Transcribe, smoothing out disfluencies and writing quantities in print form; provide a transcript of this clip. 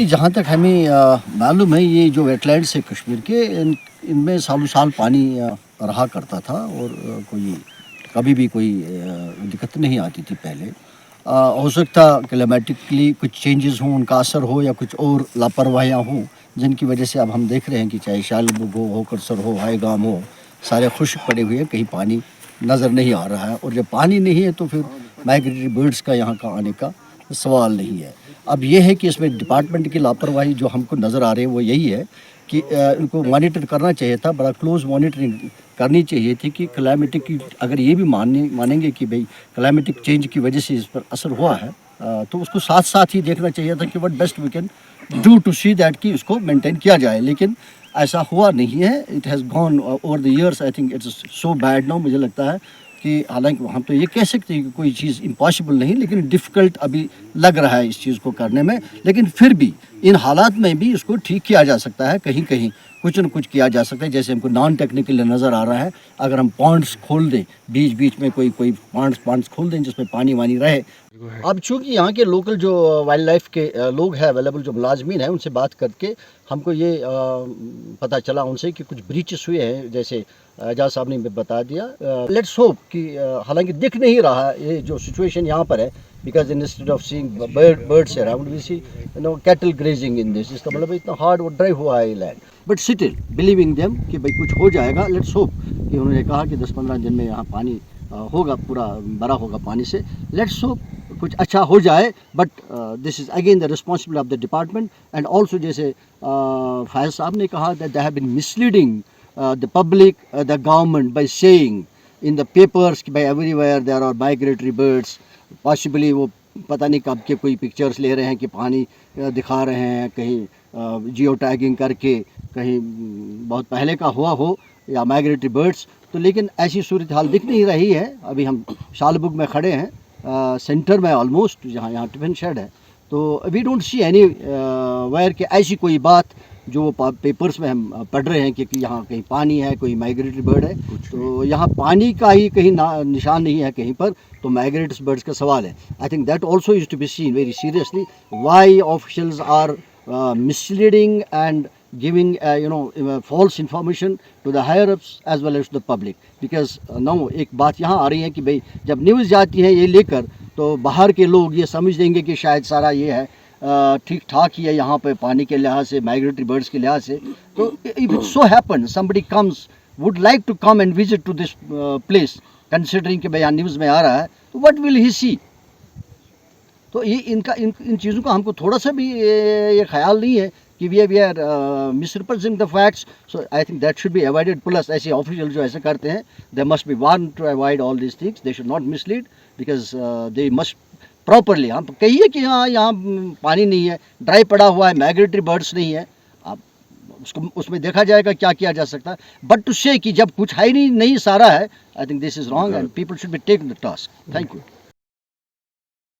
जहाँ तक हमें मालूम है, ये जो वेटलैंड्स है कश्मीर के, इनमें सालों साल पानी रहा करता था और कोई कभी भी कोई दिक्कत नहीं आती थी पहले। हो सकता क्लाइमेटिकली कुछ चेंजेस हों, उनका असर हो, या कुछ और लापरवाहियाँ हों, जिनकी वजह से अब हम देख रहे हैं कि चाहे शालबुग हो, होकरसर हो, हाईगाम हो, सारे खुश्क पड़े हुए हैं, कहीं पानी नज़र नहीं आ रहा है। और जब पानी नहीं है तो फिर माइग्रेटरी बर्ड्स का यहाँ का आने का सवाल नहीं है। अब ये है कि इसमें डिपार्टमेंट की लापरवाही जो हमको नज़र आ रही है वो यही है कि इनको मॉनिटर करना चाहिए था, बड़ा क्लोज मॉनिटरिंग करनी चाहिए थी कि क्लाइमेटिक की, अगर ये भी मानेंगे कि भाई क्लाइमेटिक चेंज की वजह से इस पर असर हुआ है, तो उसको साथ साथ ही देखना चाहिए था कि what best we can do to see that कि उसको मेंटेन किया जाए। लेकिन ऐसा हुआ नहीं है। It has gone over the years. I think it's so bad now. मुझे लगता है कि हालांकि हम तो ये कह सकते हैं कि कोई चीज़ इम्पॉसिबल नहीं, लेकिन डिफ़िकल्ट अभी लग रहा है इस चीज़ को करने में। लेकिन फिर भी इन हालात में भी इसको ठीक किया जा सकता है, कहीं कहीं कुछ न कुछ किया जा सकता है। जैसे हमको नॉन टेक्निकल नज़र आ रहा है, अगर हम पॉन्ड्स खोल दें, बीच बीच में कोई कोई पॉन्ड्स खोल दें जिसमें पानी वानी रहे। अब चूँकि यहाँ के लोकल जो वाइल्ड लाइफ के लोग हैं, अवेलेबल जो मुलाजमीन हैं, उनसे बात करके हमको ये पता चला उनसे कि कुछ ब्रीचेस हुए हैं, जैसे एजाज साहब ने बता दिया। लेट्स होप कि हालांकि दिख नहीं रहा है ये जो सिचुएशन यहाँ पर है, because instead of seeing birds around we see cattle grazing in this. इसका मतलब इतना हार्ड और ड्राई हुआ है land, but still believing them कि भाई कुछ हो जाएगा। लेट्स होप कि उन्होंने कहा कि 10-15 दिन में यहाँ पानी होगा, पूरा भरा होगा पानी से। लेट्स होप कुछ अच्छा हो जाए, but this is again the responsibility of the department and also, जैसे फायज साहब ने कहा that they have been misleading the public, the government, by saying in the papers कि भाई everywhere there are migratory birds। possibly वो पता नहीं कब के कोई पिक्चर्स ले रहे हैं कि पानी दिखा रहे हैं, कहीं जियो टैगिंग करके, कहीं बहुत पहले का हुआ हो या माइग्रेटरी बर्ड्स। तो लेकिन ऐसी सूरत हाल दिख नहीं रही है। अभी हम शालबुग में खड़े हैं, सेंटर में ऑलमोस्ट, जहाँ यहाँ टिफिन शेड है, तो we don't see anywhere कि ऐसी कोई बात जो पेपर्स में हम पढ़ रहे हैं कि यहाँ कहीं पानी है, कोई माइग्रेटरी बर्ड है। तो यहाँ पानी का ही कहीं निशान नहीं है कहीं पर, तो माइग्रेटरी बर्ड्स का सवाल है। I think that also is to be seen very seriously, why officials are misleading and giving false information to the higher ups as well as to the public, because now एक बात यहाँ आ रही है कि भाई जब न्यूज़ जाती है ये लेकर, तो बाहर के लोग ये समझ देंगे कि शायद सारा ये है ठीक ठाक ही है यहाँ पे पानी के लिहाज से, माइग्रेटरी बर्ड्स के लिहाज से। तो if it so happen somebody comes would like to come and visit to this place, considering कि भाई यहाँ न्यूज़ में आ रहा है, तो what will he see? तो ये इन चीज़ों का हमको थोड़ा सा भी ये ख्याल नहीं है कि we are misrepresenting the facts. So I think that should be avoided. Plus ऐसे ऑफिशियल जो ऐसे करते हैं, they must be warned to avoid all this things. They should not mislead, because they must properly, हम कहिए कि हाँ यहाँ पानी नहीं है, ड्राई पड़ा हुआ है, माइग्रेटरी बर्ड्स नहीं है, आप उसको उसमें देखा जाएगा क्या किया जा सकता है। बट टू से कि जब कुछ है नहीं सारा है, I think this is wrong and people should be take the task. Thank you.